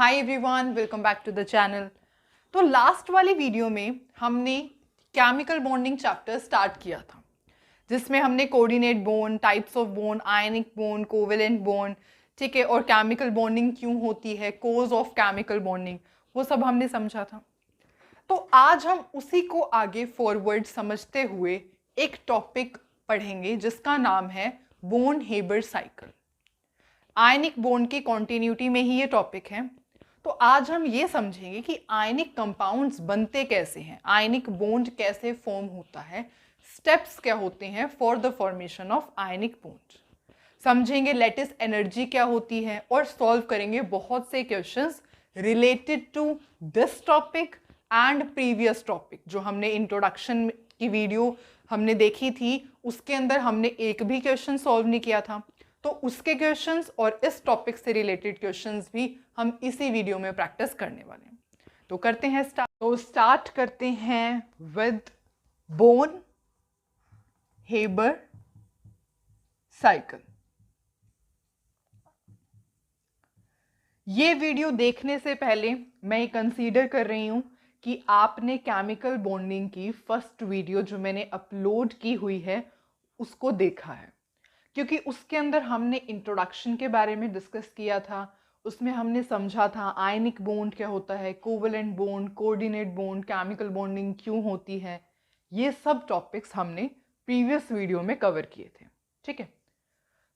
Hi everyone, welcome back to the channel. तो last वाली video में हमने केमिकल बॉन्डिंग चैप्टर स्टार्ट किया था, जिसमें हमने coordinate bond, types of bond, ionic bond, covalent bond, ठीक है, और केमिकल बॉन्डिंग क्यों होती है, कोज ऑफ केमिकल बॉन्डिंग, वो सब हमने समझा था। तो आज हम उसी को आगे फॉरवर्ड समझते हुए एक टॉपिक पढ़ेंगे जिसका नाम है बॉन्ड हेबर साइकिल। आयनिक बॉन्ड की कॉन्टिन्यूटी में ही ये टॉपिक है। तो आज हम ये समझेंगे कि आयनिक कंपाउंड्स बनते कैसे हैं, आयनिक बॉन्ड कैसे फॉर्म होता है, स्टेप्स क्या होते हैं for the formation of ionic bond, समझेंगे लेटिस एनर्जी क्या होती है और सॉल्व करेंगे बहुत से questions related to this topic and previous topic. जो हमने इंट्रोडक्शन की वीडियो हमने देखी थी उसके अंदर हमने एक भी क्वेश्चन सॉल्व नहीं किया था, तो उसके क्वेश्चंस और इस टॉपिक से रिलेटेड क्वेश्चंस भी हम इसी वीडियो में प्रैक्टिस करने वाले हैं। तो करते हैं स्टार्ट। तो स्टार्ट करते हैं विद बॉन्ड हेबर साइकिल। ये वीडियो देखने से पहले मैं ये कंसीडर कर रही हूं कि आपने केमिकल बॉन्डिंग की फर्स्ट वीडियो जो मैंने अपलोड की हुई है उसको देखा है, क्योंकि उसके अंदर हमने इंट्रोडक्शन के बारे में डिस्कस किया था। उसमें हमने समझा था आयनिक बॉन्ड क्या होता है, covalent bond, coordinate bond, chemical bonding क्यों होती है, ये सब टॉपिक्स हमने प्रीवियस वीडियो में कवर किए थे। ठीक है,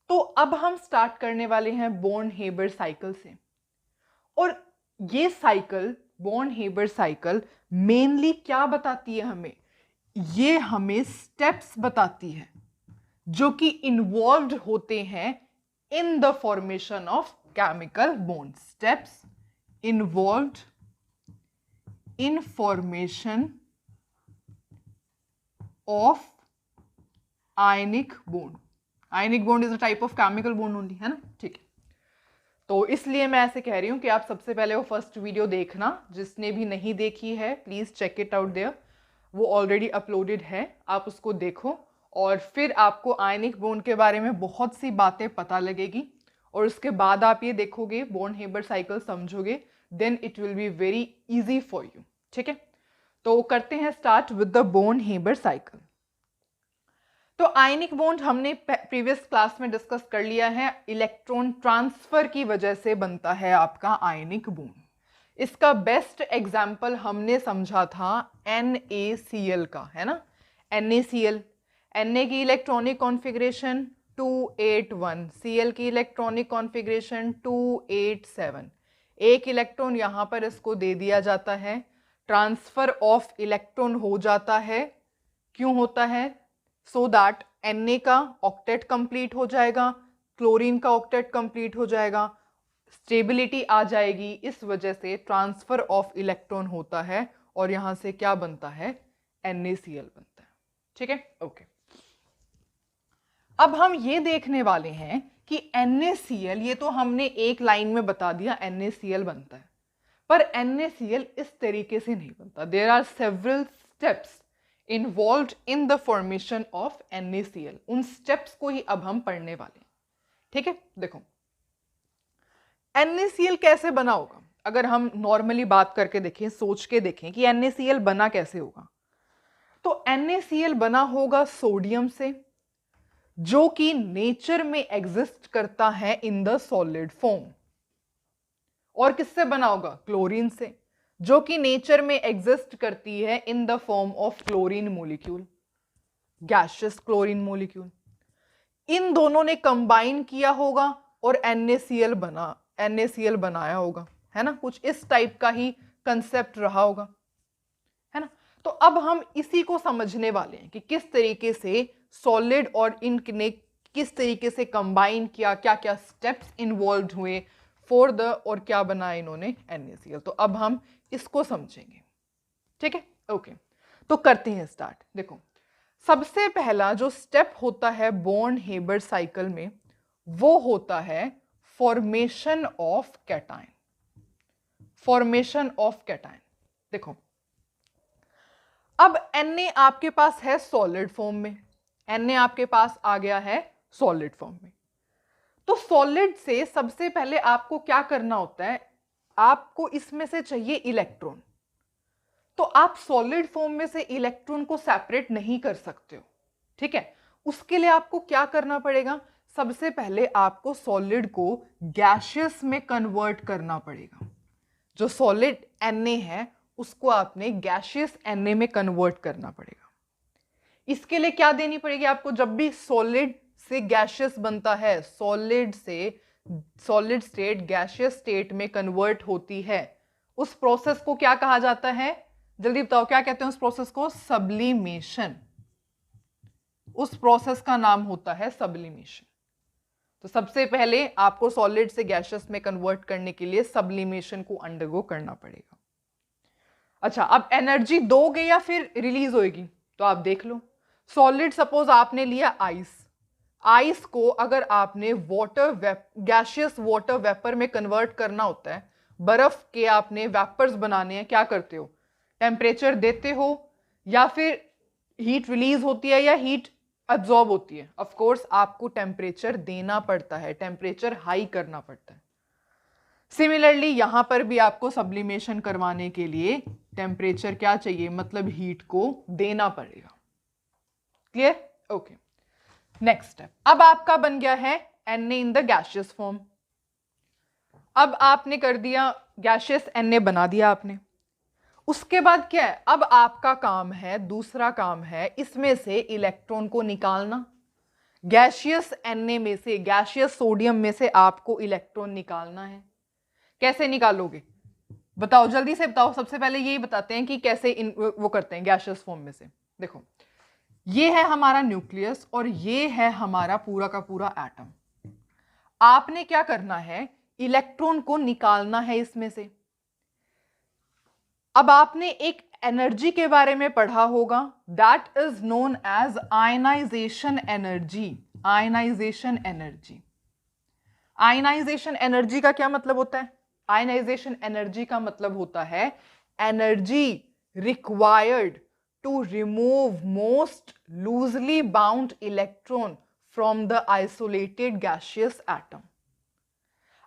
तो अब हम स्टार्ट करने वाले हैं बॉन्ड हेबर साइकिल से। और ये साइकिल, बॉन्ड हेबर साइकिल, मेनली क्या बताती है हमें? ये हमें स्टेप्स बताती है जो कि इन्वॉल्व्ड होते हैं इन the formation of chemical bond. Steps involved in formation of ionic bond. Ionic bond is a type of chemical bond only, है ना? ठीक है, तो इसलिए मैं ऐसे कह रही हूं कि आप सबसे पहले वो फर्स्ट वीडियो देखना। जिसने भी नहीं देखी है please check it out there, वो ऑलरेडी अपलोडेड है, आप उसको देखो और फिर आपको आयनिक बॉन्ड के बारे में बहुत सी बातें पता लगेगी और उसके बाद आप ये देखोगे, बॉन्ड हेबर साइकिल समझोगे, then it will be very easy for you. ठीक है, तो करते हैं स्टार्ट विद द बॉन्ड हेबर साइकिल। तो आयनिक बॉन्ड हमने प्रीवियस क्लास में डिस्कस कर लिया है, इलेक्ट्रॉन ट्रांसफर की वजह से बनता है आपका आयनिक बॉन्ड। इसका बेस्ट एग्जाम्पल हमने समझा था NaCl का, है ना? NaCl, Na की इलेक्ट्रॉनिक कॉन्फ़िगरेशन 281, Cl की इलेक्ट्रॉनिक कॉन्फ़िगरेशन 287। एक इलेक्ट्रॉन यहाँ पर इसको दे दिया जाता है, ट्रांसफर ऑफ इलेक्ट्रॉन हो जाता है। क्यों होता है? सो दैट Na का ऑक्टेट कंप्लीट हो जाएगा, क्लोरीन का ऑक्टेट कंप्लीट हो जाएगा, स्टेबिलिटी आ जाएगी। इस वजह से ट्रांसफर ऑफ इलेक्ट्रॉन होता है और यहां से क्या बनता है? NaCl बनता है। ठीक है, ओके। अब हम ये देखने वाले हैं कि NaCl, ये तो हमने एक लाइन में बता दिया NaCl बनता है, पर NaCl इस तरीके से नहीं बनता। There are several steps involved in the formation of NaCl। उन स्टेप्स को ही अब हम पढ़ने वाले हैं। ठीक है, देखो NaCl कैसे बना होगा। अगर हम नॉर्मली बात करके देखें, सोच के देखें कि NaCl बना कैसे होगा, तो NaCl बना होगा सोडियम से, जो कि नेचर में एग्जिस्ट करता है इन द सॉलिड फॉर्म। और किससे बना होगा? क्लोरीन से, जो कि नेचर में एग्जिस्ट करती है in the form of chlorine molecule, gaseous chlorine molecule. इन दोनों ने कंबाइन किया होगा और NaCl बनाया होगा, है ना? कुछ इस टाइप का ही कंसेप्ट रहा होगा, है ना? तो अब हम इसी को समझने वाले हैं कि किस तरीके से सॉलिड और इनने किस तरीके से कंबाइन किया, क्या क्या स्टेप्स इन्वॉल्व हुए फॉर द, और क्या बनाया इन्होंने NaCl। तो अब हम इसको समझेंगे। ठीक है, ओके, तो करते हैं स्टार्ट। देखो, सबसे पहला जो स्टेप होता है बॉन्ड हेबर साइकिल में, वो होता है formation of cation. Formation of cation. देखो, अब Na आपके पास है सॉलिड फॉर्म में, Na आपके पास आ गया है सॉलिड फॉर्म में। तो सॉलिड से सबसे पहले आपको क्या करना होता है? आपको इसमें से चाहिए इलेक्ट्रॉन, तो आप सॉलिड फॉर्म में से इलेक्ट्रॉन को सेपरेट नहीं कर सकते हो, ठीक है। उसके लिए आपको क्या करना पड़ेगा, सबसे पहले आपको सॉलिड को गैशियस में कन्वर्ट करना पड़ेगा। जो सॉलिड Na है उसको आपने गैशियस Na में कन्वर्ट करना पड़ेगा। इसके लिए क्या देनी पड़ेगी आपको, जब भी सॉलिड से गैशियस बनता है, सॉलिड से सॉलिड स्टेट गैशियस स्टेट में कन्वर्ट होती है, उस प्रोसेस को क्या कहा जाता है, जल्दी बताओ क्या कहते हैं उस प्रोसेस को, सब्लिमेशन। उस प्रोसेस का नाम होता है सब्लिमेशन। तो सबसे पहले आपको सॉलिड से गैशियस में कन्वर्ट करने के लिए सब्लिमेशन को अंडरगो करना पड़ेगा। अच्छा, अब एनर्जी दोगे या फिर रिलीज होएगी, तो आप देख लो। सॉलिड सपोज आपने लिया आइस, आइस को अगर आपने गैशियस वाटर वेपर में कन्वर्ट करना होता है, बर्फ के आपने वेपर्स बनाने हैं, क्या करते हो, टेम्परेचर देते हो या फिर हीट रिलीज होती है या हीट अब्जॉर्ब होती है। ऑफ कोर्स आपको टेम्परेचर देना पड़ता है, टेम्परेचर हाई करना पड़ता है। सिमिलरली यहां पर भी आपको सब्लिमेशन करवाने के लिए टेम्परेचर क्या चाहिए, मतलब हीट को देना पड़ेगा। Clear, okay. नेक्स्ट स्टेप, अब आपका बन गया है Na in the gaseous form. अब आपने कर दिया गैशियस Na बना दिया आपने। उसके बाद क्या है, अब आपका काम है, दूसरा काम है इसमें से इलेक्ट्रॉन को निकालना। गैशियस Na में से, गैशियस सोडियम में से आपको इलेक्ट्रॉन निकालना है। कैसे निकालोगे बताओ, जल्दी से बताओ। सबसे पहले यही बताते हैं कि कैसे वो करते हैं गैशियस फॉर्म में से। देखो, ये है हमारा न्यूक्लियस और ये है हमारा पूरा का पूरा एटम। आपने क्या करना है, इलेक्ट्रॉन को निकालना है इसमें से। अब आपने एक एनर्जी के बारे में पढ़ा होगा, that is known as ionisation energy. Ionisation energy, ionisation energy का क्या मतलब होता है, आयनाइजेशन एनर्जी का मतलब होता है energy required to remove most loosely bound electron from the isolated gaseous atom.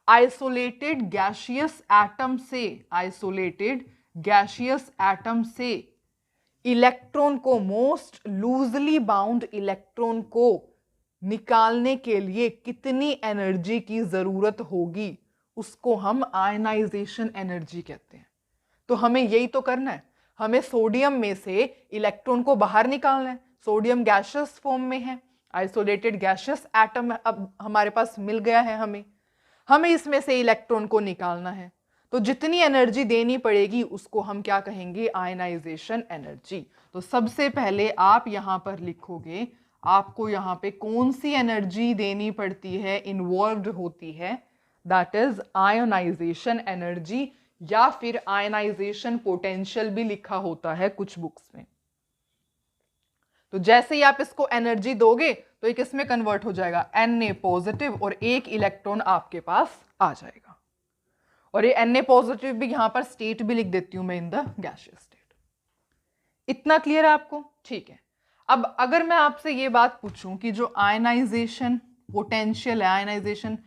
Isolated gaseous atom से, isolated gaseous atom से इलेक्ट्रॉन को, मोस्ट लूजली बाउंड इलेक्ट्रॉन को निकालने के लिए कितनी एनर्जी की जरूरत होगी, उसको हम आयनाइजेशन एनर्जी कहते हैं। तो हमें यही तो करना है, हमें सोडियम में से इलेक्ट्रॉन को बाहर निकालना है। सोडियम गैशियस फॉर्म में है, आइसोलेटेड गैशियस एटम अब हमारे पास मिल गया है, हमें इसमें से इलेक्ट्रॉन को निकालना है। तो जितनी एनर्जी देनी पड़ेगी उसको हम क्या कहेंगे, आयनाइजेशन एनर्जी। तो सबसे पहले आप यहां पर लिखोगे, आपको यहां पे कौन सी एनर्जी देनी पड़ती है, इन्वॉल्व होती है, दैट इज आयोनाइजेशन एनर्जी, या फिर आयनाइजेशन पोटेंशियल भी लिखा होता है कुछ बुक्स में। तो जैसे ही आप इसको एनर्जी दोगे तो ये किस में कन्वर्ट हो जाएगा, Na पॉजिटिव, और एक इलेक्ट्रॉन आपके पास आ जाएगा। और ये Na पॉजिटिव भी यहां पर स्टेट भी लिख देती हूं मैं, इन द गैशियस स्टेट। इतना क्लियर है आपको, ठीक है। अब अगर मैं आपसे ये बात पूछूं कि जो आयनाइजेशन पोटेंशियल है, आयनाइजेशन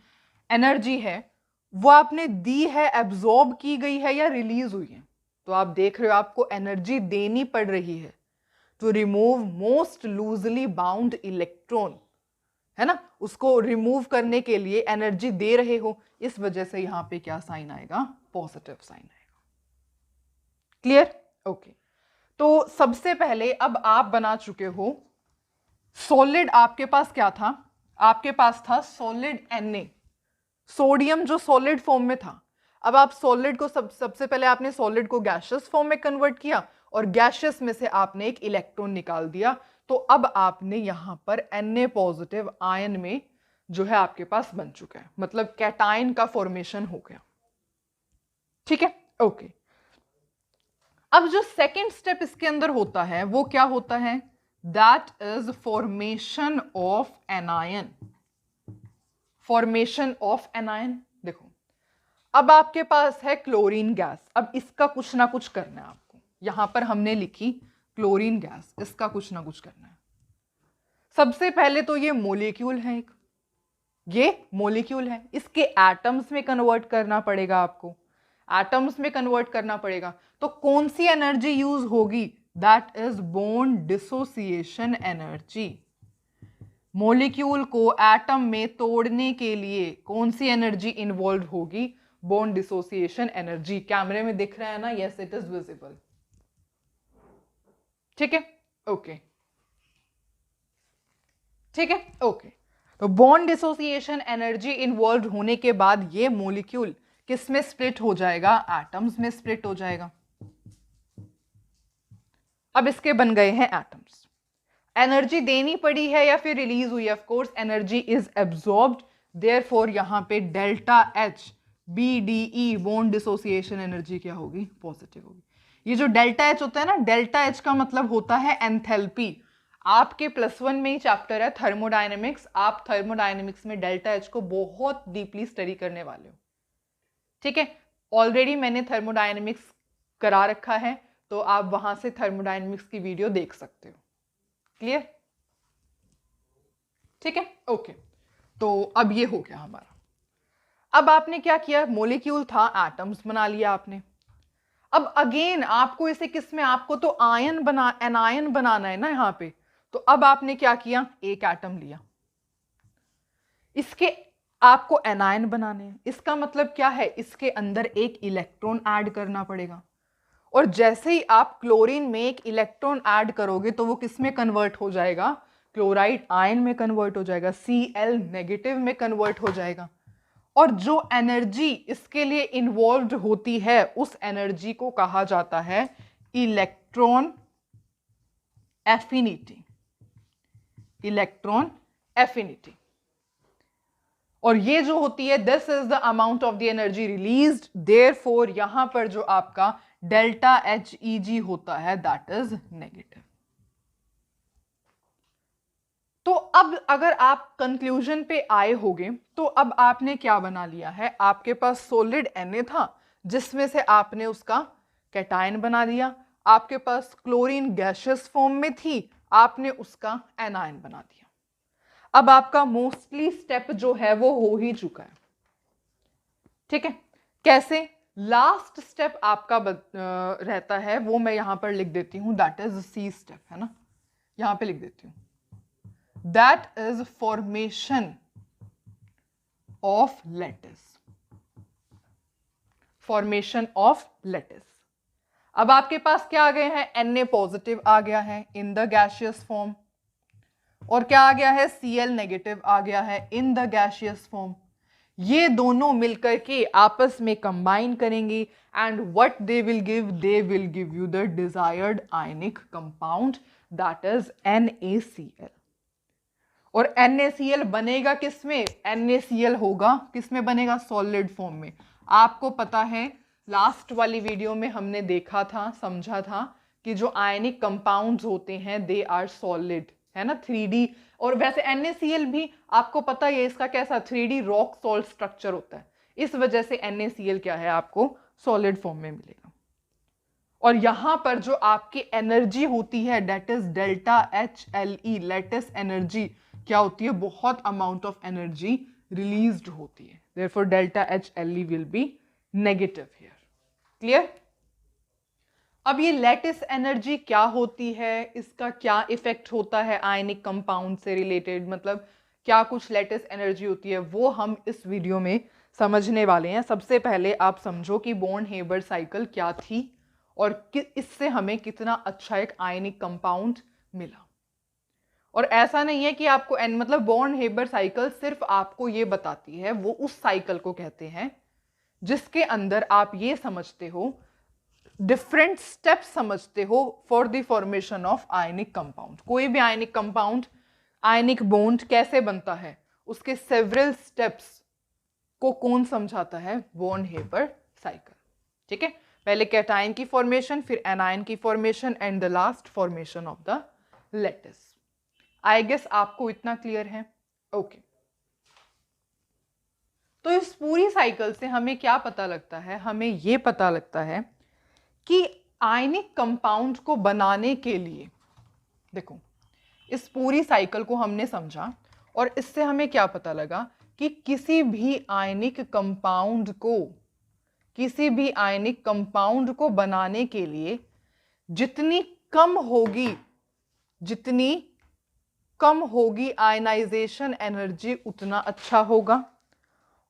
एनर्जी है, वो आपने दी है, एब्जॉर्ब की गई है या रिलीज हुई है, तो आप देख रहे हो आपको एनर्जी देनी पड़ रही है to remove most loosely bound electron, है ना, उसको रिमूव करने के लिए एनर्जी दे रहे हो, इस वजह से यहां पे क्या साइन आएगा, पॉजिटिव साइन आएगा। Clear, okay. तो सबसे पहले अब आप बना चुके हो सॉलिड, आपके पास क्या था, आपके पास था सॉलिड Na, सोडियम जो सॉलिड फॉर्म में था। अब आप सॉलिड को सबसे पहले आपने सॉलिड को गैशियस फॉर्म में कन्वर्ट किया और गैशियस में से आपने एक इलेक्ट्रॉन निकाल दिया। तो अब आपने यहां पर Na पॉजिटिव आयन में जो है आपके पास बन चुका है, मतलब कैटायन का फॉर्मेशन हो गया। ठीक है, ओके। अब जो सेकेंड स्टेप इसके अंदर होता है वो क्या होता है, that is formation of anion. Formation of anion, देखो अब आपके पास है क्लोरीन गैस, अब इसका कुछ ना कुछ करना है आपको। यहां पर हमने लिखी क्लोरीन गैस, इसका कुछ ना कुछ करना है। सबसे पहले तो ये मॉलिक्यूल है, एक ये मॉलिक्यूल है, इसके एटम्स में कन्वर्ट करना पड़ेगा आपको। एटम्स में कन्वर्ट करना पड़ेगा। तो कौन सी एनर्जी यूज होगी? That is bond dissociation energy. Molecule को एटम में तोड़ने के लिए कौन सी एनर्जी इन्वॉल्व होगी? Bond dissociation energy. कैमरे में दिख रहा है ना? Yes, it is visible. ठीक है, ओके, ठीक है, ओके। तो बॉन्ड डिसोसिएशन एनर्जी इन्वॉल्व होने के बाद ये मॉलिक्यूल किस में स्प्लिट हो जाएगा? एटम्स में स्प्लिट हो जाएगा। अब इसके बन गए हैं एटम्स। एनर्जी देनी पड़ी है या फिर रिलीज हुई? Of course energy is absorbed, therefore यहां पे delta H BDE bond dissociation energy क्या होगी? पॉजिटिव होगी। ये जो डेल्टा एच होता है ना, डेल्टा एच का मतलब होता है एंथैल्पी। आपके +1 में ही चैप्टर है थर्मोडायनेमिक्स। आप थर्मोडायनेमिक्स में डेल्टा एच को बहुत डीपली स्टडी करने वाले हो। ठीक है, ऑलरेडी मैंने थर्मोडायनेमिक्स करा रखा है, तो आप वहां से थर्मोडायनेमिक्स की वीडियो देख सकते हो। क्लियर? ठीक है, ओके। तो अब ये हो गया हमारा। अब आपने क्या किया? मॉलिक्यूल था, एटम्स बना लिया आपने। अब अगेन आपको इसे किस में? आपको तो एनायन बनाना है ना यहां पे। तो अब आपने क्या किया? एक एटम लिया, इसके आपको एनायन बनाने हैं। इसका मतलब क्या है? इसके अंदर एक इलेक्ट्रॉन ऐड करना पड़ेगा। और जैसे ही आप क्लोरीन में एक इलेक्ट्रॉन ऐड करोगे तो वो किस में कन्वर्ट हो जाएगा? क्लोराइड आयन में कन्वर्ट हो जाएगा, Cl नेगेटिव में कन्वर्ट हो जाएगा। और जो एनर्जी इसके लिए इन्वॉल्व होती है उस एनर्जी को कहा जाता है इलेक्ट्रॉन एफिनिटी। Electron affinity. और ये जो होती है, this is the amount of the energy released, therefore यहां पर जो आपका डेल्टा HEG होता है दैट इज नेगेटिव। तो अब अगर आप कंक्लूजन पे आए होगे तो अब आपने क्या बना लिया है? आपके पास सॉलिड Na था जिसमें से आपने उसका कैटायन बना दिया। आपके पास क्लोरीन गैसियस फॉर्म में थी, आपने उसका एनायन बना दिया। अब आपका मोस्टली स्टेप जो है वो हो ही चुका है। ठीक है, कैसे? लास्ट स्टेप आपका रहता है, वो मैं यहां पर लिख देती हूं, दैट इज C स्टेप, है ना? यहां पे लिख देती हूं, that is formation of lattice. Formation of lattice. अब आपके पास क्या आ गए हैं? Na पॉजिटिव आ गया है इन द गैसियस फॉर्म, और क्या आ गया है? Cl नेगेटिव आ गया है इन द गैसियस फॉर्म। ये दोनों मिलकर के आपस में कंबाइन करेंगे and what they will give you the desired ionic compound that is NaCl। और NaCl बनेगा किस में? NaCl होगा किस में बनेगा? सॉलिड फॉर्म में। आपको पता है लास्ट वाली वीडियो में हमने देखा था, समझा था कि जो आयनिक कंपाउंड्स होते हैं दे आर सॉलिड, है ना? 3D। और वैसे NaCl भी आपको पता है इसका कैसा 3D रॉक सॉल्ट स्ट्रक्चर होता है, इस वजह से NaCl क्या है आपको सॉलिड फॉर्म में मिलेगा। और यहां पर जो आपकी एनर्जी होती है that is delta HLE, lattice energy क्या होती है? बहुत अमाउंट ऑफ एनर्जी रिलीज्ड होती है, therefore delta HLE will be negative here. Clear? अब ये लैटिस एनर्जी क्या होती है, इसका क्या इफेक्ट होता है आयनिक कंपाउंड से रिलेटेड, मतलब क्या कुछ लैटिस एनर्जी होती है, वो हम इस वीडियो में समझने वाले हैं। सबसे पहले आप समझो कि बॉर्न हेबर साइकिल क्या थी और इससे हमें कितना अच्छा एक आयनिक कंपाउंड मिला। और ऐसा नहीं है कि आपको मतलब बॉर्न हेबर साइकिल सिर्फ आपको ये बताती है, वो उस साइकिल को कहते हैं जिसके अंदर आप ये समझते हो, डिफरेंट स्टेप्स समझते हो for the formation of ionic compound. कोई भी आयनिक कंपाउंड, आयनिक बॉन्ड कैसे बनता है, उसके सेवरल स्टेप्स को कौन समझाता है? Born Haber cycle. ठीक है, पहले कैटायन की फॉर्मेशन, फिर एनायन की formation and the last formation of the lattice. I guess आपको इतना क्लियर है? ओके। तो इस पूरी साइकिल से हमें क्या पता लगता है? हमें यह पता लगता है कि आयनिक कंपाउंड को बनाने के लिए, देखो इस पूरी साइकिल को हमने समझा और इससे हमें क्या पता लगा कि किसी भी आयनिक कंपाउंड को किसी भी आयनिक कंपाउंड को बनाने के लिए जितनी कम होगी आयनाइजेशन एनर्जी उतना अच्छा होगा,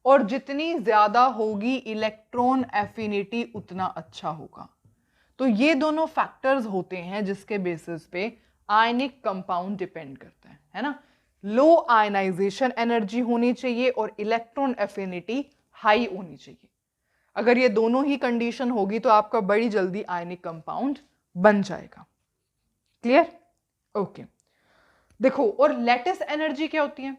और जितनी ज्यादा होगी इलेक्ट्रॉन एफिनिटी उतना अच्छा होगा। तो ये दोनों फैक्टर्स होते हैं जिसके बेसिस पे आयनिक कंपाउंड डिपेंड करता है ना। लो आयनाइजेशन एनर्जी होनी चाहिए और इलेक्ट्रॉन एफिनिटी हाई होनी चाहिए। अगर ये दोनों ही कंडीशन होगी तो आपका बड़ी जल्दी आयनिक कंपाउंड बन जाएगा। क्लियर? ओके। देखो, और लैटिस एनर्जी क्या होती है?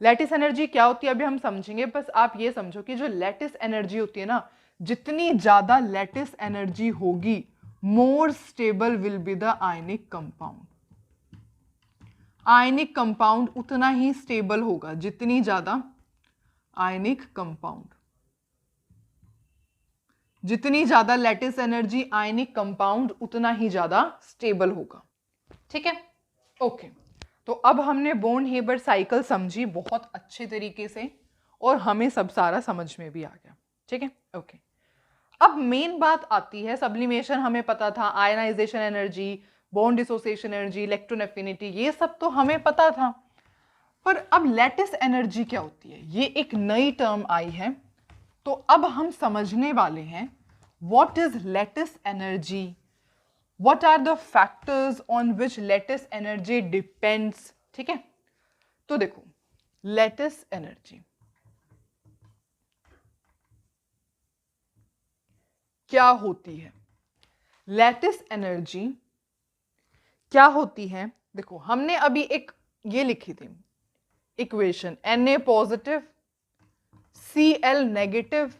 लैटिस एनर्जी क्या होती है अभी हम समझेंगे। बस आप ये समझो कि जो लैटिस एनर्जी होती है ना, जितनी ज्यादा लैटिस एनर्जी होगी more stable will be the ionic compound. Ionic compound उतना ही स्टेबल होगा जितनी ज्यादा आयनिक कंपाउंड, जितनी ज्यादा लैटिस एनर्जी आयनिक कंपाउंड उतना ही ज्यादा स्टेबल होगा। ठीक है? ओके। तो अब हमने बोर्न हेबर साइकिल समझी बहुत अच्छे तरीके से और हमें सब सारा समझ में भी आ गया। ठीक है? ओके। अब मेन बात आती है, सब्लिमेशन हमें पता था, ionisation energy, bond dissociation energy, electron affinity, ये सब तो हमें पता था। पर अब लैटिस एनर्जी क्या होती है, ये एक नई टर्म आई है। तो अब हम समझने वाले हैं what is lattice energy, what are the factors on which lattice energy depends। ठीक है? तो देखो, लैटिस एनर्जी क्या होती है? लैटिस एनर्जी क्या होती है? देखो, हमने अभी एक ये लिखी थी equation, Na positive Cl negative,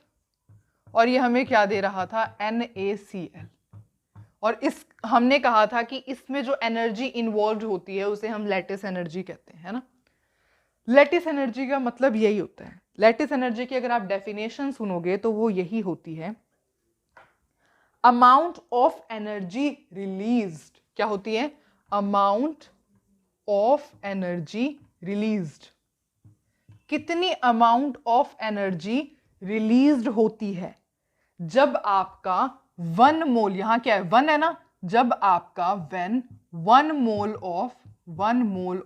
और ये हमें क्या दे रहा था? NaCl। और इस हमने कहा था कि इसमें जो एनर्जी इन्वॉल्व होती है उसे हम लैटिस एनर्जी कहते हैं, है ना। लैटिस एनर्जी का मतलब यही होता है। लैटिस एनर्जी की अगर आप डेफिनेशन सुनोगे तो वो यही होती है, अमाउंट ऑफ एनर्जी रिलीज्ड। क्या होती है? Amount of energy released. कितनी अमाउंट ऑफ एनर्जी रिलीज्ड होती है जब आपका 1 मोल, यहां क्या है? 1 है ना। जब आपका when 1 mole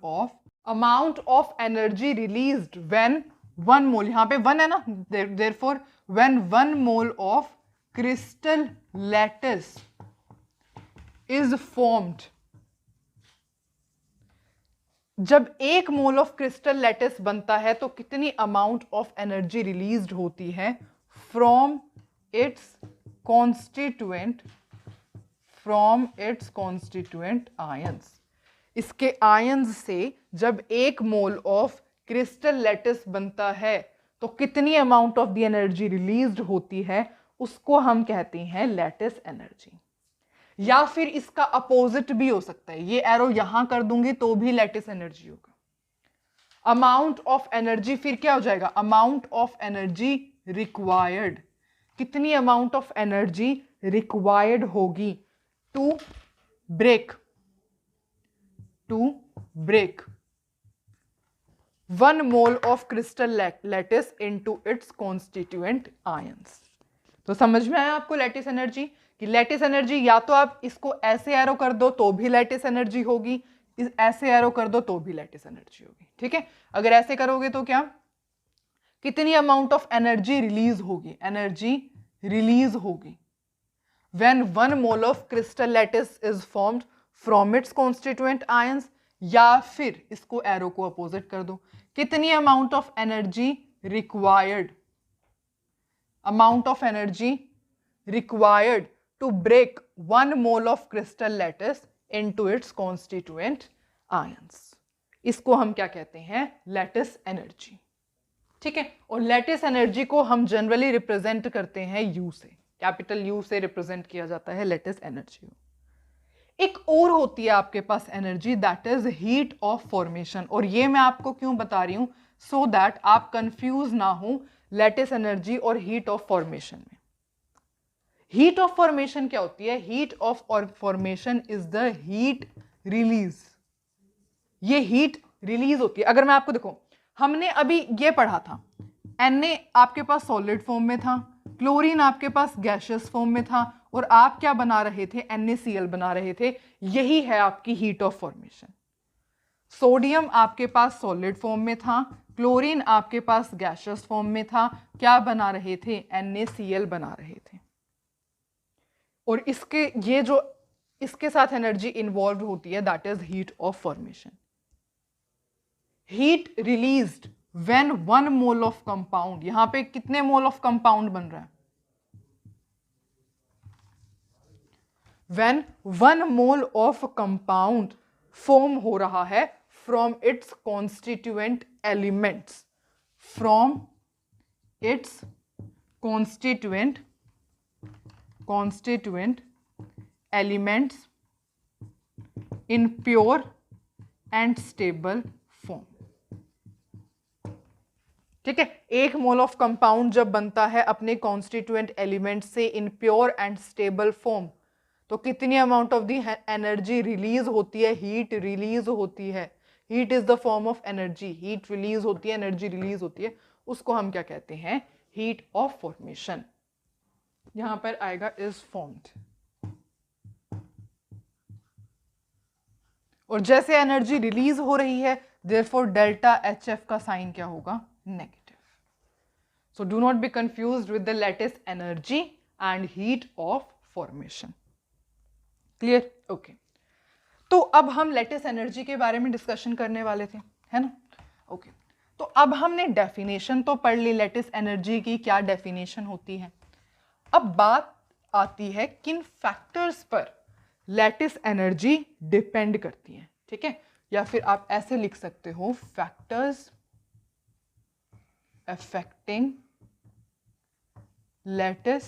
of amount of energy released when 1 मोल, यहां पे 1 है ना, therefore when 1 mole of crystal lattice is formed, जब 1 मोल ऑफ क्रिस्टल लैटिस बनता है तो कितनी अमाउंट ऑफ एनर्जी रिलीज्ड होती है फ्रॉम इट्स कॉन्स्टिट्यूएंट आयंस। इसके आयंस से जब 1 मोल ऑफ क्रिस्टल लैटिस बनता है तो कितनी amount of the energy released होती है, उसको हम कहते हैं लैटिस एनर्जी। या फिर इसका अपोजिट भी हो सकता है, ये एरो यहां कर दूंगी तो भी लैटिस एनर्जी होगा। अमाउंट ऑफ एनर्जी फिर क्या हो जाएगा? Amount of energy required. कितनी अमाउंट ऑफ एनर्जी रिक्वायर्ड होगी to break 1 mole of crystal lattice into its constituent ions. तो समझ में आया आपको लैटिस एनर्जी कि लैटिस एनर्जी या तो आप इसको ऐसे एरो कर दो तो भी लैटिस एनर्जी होगी, ऐसे एरो कर दो तो भी लैटिस एनर्जी होगी। ठीक है? अगर ऐसे करोगे तो क्या, कितनी अमाउंट ऑफ एनर्जी रिलीज होगी? एनर्जी रिलीज होगी when 1 mole of crystal lattice is formed from its constituent ions, या फिर इसको एरो को अपोजिट कर दो, कितनी amount of energy required, amount of energy required to break 1 mole of crystal lattice into its constituent ions। इसको हम क्या कहते हैं? Lattice energy. ठीक है? और लैटिस एनर्जी को हम जनरली रिप्रेजेंट करते हैं यू से, कैपिटल यू से रिप्रेजेंट किया जाता है लैटिस एनर्जी। एक और होती है आपके पास energy, that is heat of formation. और ये मैं आपको क्यों बता रही हूं? सो दैट आप कंफ्यूज ना हो लैटिस एनर्जी और हीट ऑफ फॉर्मेशन में। हीट ऑफ फॉर्मेशन क्या होती है? Heat of formation is the heat release. ये हीट रिलीज होती है। अगर मैं आपको देखो, हमने अभी ये पढ़ा था, Na आपके पास सॉलिड फॉर्म में था, क्लोरीन आपके पास गैसियस फॉर्म में था और आप क्या बना रहे थे, NaCl बना रहे थे। यही है आपकी हीट ऑफ फॉर्मेशन। सोडियम आपके पास सॉलिड फॉर्म में था, क्लोरीन आपके पास गैसियस फॉर्म में था, क्या बना रहे थे, NaCl बना रहे थे। और इसके साथ एनर्जी इन्वॉल्व होती है, that is heat of formation. Heat released when 1 mole of compound, यहां पे कितने मोल ऑफ कंपाउंड बन रहा है, when 1 mole of compound form हो रहा है from its constituent elements, from its constituent elements in pure and stable form. ठीक है, 1 मोल ऑफ कंपाउंड जब बनता है अपने कॉन्स्टिट्यूएंट एलिमेंट से in pure and stable form, तो कितनी amount of the energy release होती है, हीट रिलीज होती है। Heat is the form of energy, heat release होती है, एनर्जी रिलीज होती है, उसको हम क्या कहते हैं, हीट ऑफ फॉर्मेशन। यहां पर आएगा इज फॉर्म्ड। और जैसे एनर्जी रिलीज हो रही है, देयरफॉर डेल्टा HF का साइन क्या होगा, negative. So do not be confused with the lattice energy and heat of formation. Clear? Okay. तो अब हम लेटिस एनर्जी के बारे में डिस्कशन करने वाले थे, है ना? ओके। तो अब हमने डेफिनेशन तो पढ़ ली लेटिस एनर्जी की, क्या डेफिनेशन होती है। अब बात आती है किन फैक्टर्स पर लेटिस एनर्जी डिपेंड करती है। ठीक है, या फिर आप ऐसे लिख सकते हो, फैक्टर्स अफेक्टिंग लेटिस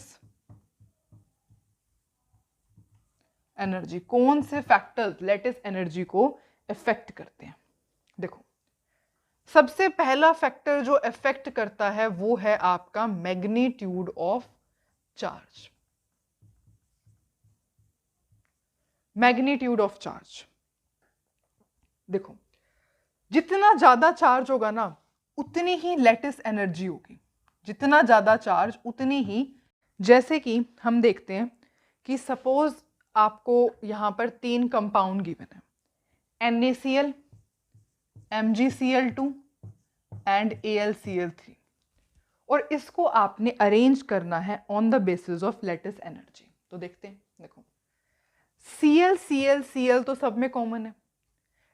एनर्जी। कौन से फैक्टर्स लेटिस एनर्जी को इफेक्ट करते हैं। देखो, सबसे पहला फैक्टर जो इफेक्ट करता है वो है आपका magnitude of charge. Magnitude of charge, देखो जितना ज्यादा चार्ज होगा ना उतनी ही लेटिस एनर्जी होगी, जितना ज्यादा चार्ज उतनी ही। जैसे कि हम देखते हैं कि सपोज आपको यहां पर 3 कंपाउंड गिवन है, NaCl, MgCl2 एंड AlCl3, और इसको आपने अरेंज करना है on the basis of lattice energy. तो देखते हैं, देखो Cl तो सब में कॉमन है।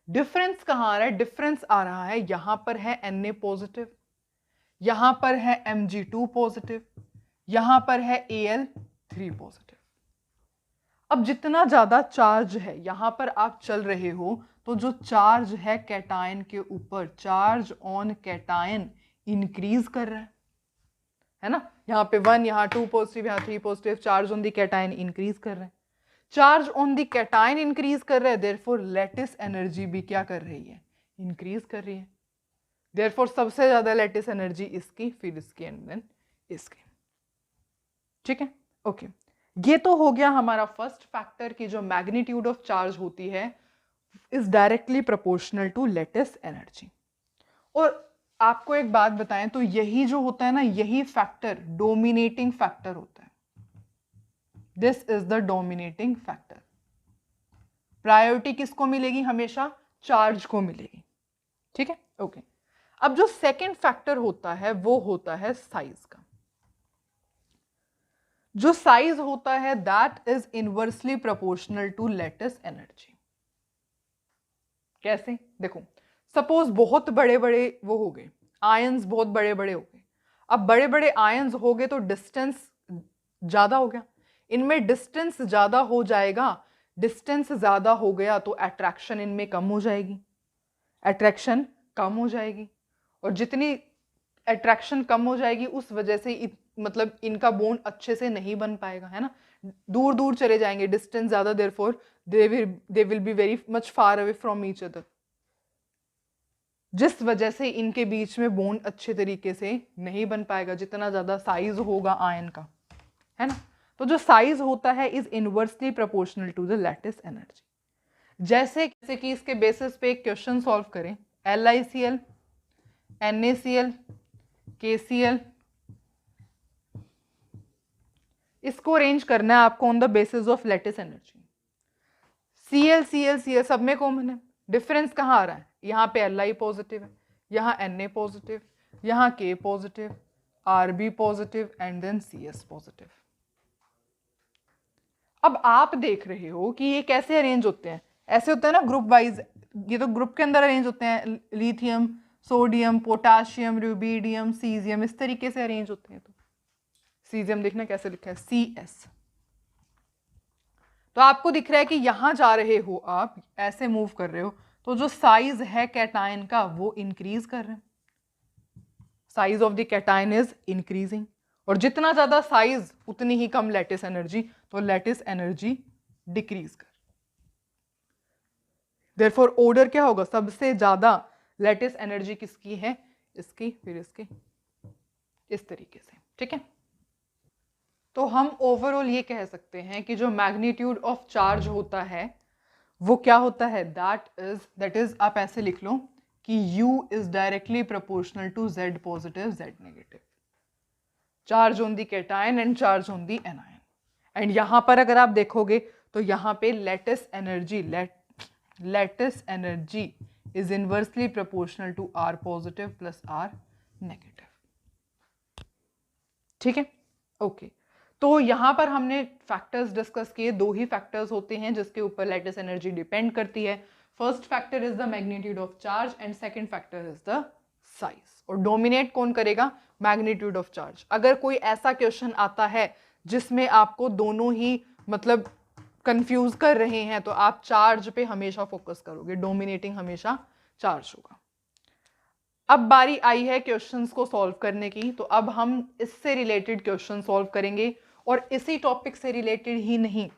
डिफरेंस कहां आ रहा है, डिफरेंस आ रहा है यहां पर है Na पॉजिटिव, यहां पर है Mg2 पॉजिटिव, यहां पर है Al3 पॉजिटिव। अब जितना ज्यादा चार्ज है यहां पर आप चल रहे हो, तो जो चार्ज है कैटायन के ऊपर, चार्ज ऑन कैटायन इंक्रीज कर रहा है ना। यहाँ पे 1, यहाँ 2 पॉजिटिव, यहाँ 3 positive, charge on the cation increase कर रहे हैं। Charge on the cation increase कर रहा है, देयरफॉर लेटिस एनर्जी भी क्या कर रही है, इंक्रीज कर रही है। देयरफॉर सबसे ज्यादा लेटिस एनर्जी इसकी, फिर इसकी एंड देन इसकी। ठीक है, ओके। ये तो हो गया हमारा फर्स्ट फैक्टर की जो मैग्नीट्यूड ऑफ चार्ज होती है is directly proportional to lattice energy. और आपको एक बात बताएं तो यही जो होता है ना, यही फैक्टर डोमिनेटिंग फैक्टर होता है। This is the dominating factor. Priority किसको मिलेगी, हमेशा चार्ज को मिलेगी। ठीक है, ओके। अब जो सेकंड फैक्टर होता है वो होता है साइज का। जो साइज होता है that is inversely proportional to lattice energy. कैसे, देखो सपोज बहुत बड़े बड़े वो हो गए आयंस, बहुत बड़े बड़े हो गए। अब बड़े बड़े आयंस हो गए तो डिस्टेंस ज्यादा हो गया, इनमें डिस्टेंस ज्यादा हो जाएगा। डिस्टेंस ज्यादा हो गया तो अट्रैक्शन इनमें कम हो जाएगी, अट्रैक्शन कम हो जाएगी। और जितनी अट्रैक्शन कम हो जाएगी उस वजह से मतलब इनका बॉन्ड अच्छे से नहीं बन पाएगा, है ना। दूर दूर चले जाएंगे, डिस्टेंस ज्यादा, therefore they will be very much far away from each other, जिस वजह से इनके बीच में बॉन्ड अच्छे तरीके से नहीं बन पाएगा जितना ज्यादा साइज होगा आयन का, है ना। तो जो साइज होता है is inversely proportional to the lattice energy. जैसे कि इसके बेसिस पे एक क्वेश्चन सॉल्व करें, LiCl, NaCl, KCl, इसको अरेंज करना है आपको on the basis of lattice energy. Cl सब में कॉमन है, डिफरेंस कहाँ आ रहा है, यहाँ पे Li पॉजिटिव है, यहाँ Na पॉजिटिव, यहाँ K positive, Rb positive and then Cs positive. अब आप देख रहे हो कि ये कैसे अरेंज होते हैं, ऐसे होता है ना ग्रुप वाइज, ये तो ग्रुप के अंदर अरेंज होते हैं, lithium, sodium, potassium, rubidium, caesium, इस तरीके से अरेंज होते हैं। तो सीजियम देखना कैसे लिखा है, Cs। तो आपको दिख रहा है कि यहां जा रहे हो आप, ऐसे मूव कर रहे हो, तो जो साइज है कैटायन का वो इंक्रीज कर रहे हैं, size of the cation is increasing, और जितना ज्यादा साइज उतनी ही कम लैटिस एनर्जी, तो लैटिस एनर्जी डिक्रीज कर। देयरफॉर ऑर्डर क्या होगा, सबसे ज्यादा लैटिस एनर्जी किसकी है, इसकी, फिर इसकी, इस तरीके से, ठीक है। तो हम ओवरऑल ये कह सकते हैं कि जो मैग्नीट्यूड ऑफ चार्ज होता है वो क्या होता है, दैट इज आप ऐसे लिख लो कि U is directly proportional to Z positive Z negative, charge on the cation and charge on the anion. And यहां पर अगर आप देखोगे तो यहां पे lattice energy is inversely proportional to R positive plus R negative, ठीक है, ओके। तो यहां पर हमने फैक्टर्स डिस्कस किए, दो ही फैक्टर्स होते हैं जिसके ऊपर लैटिस एनर्जी डिपेंड करती है। First factor is the magnitude of charge and second factor is the size. और डोमिनेट कौन करेगा, मैग्नीट्यूड ऑफ चार्ज। अगर कोई ऐसा क्वेश्चन आता है जिसमें आपको दोनों ही मतलब कंफ्यूज कर रहे हैं तो आप चार्ज पे हमेशा फोकस करोगे, डोमिनेटिंग हमेशा चार्ज होगा। अब बारी आई है क्वेश्चंस को सॉल्व करने की, तो अब हम इससे रिलेटेड क्वेश्चन सॉल्व करेंगे, और इसी टॉपिक से रिलेटेड ही नहीं,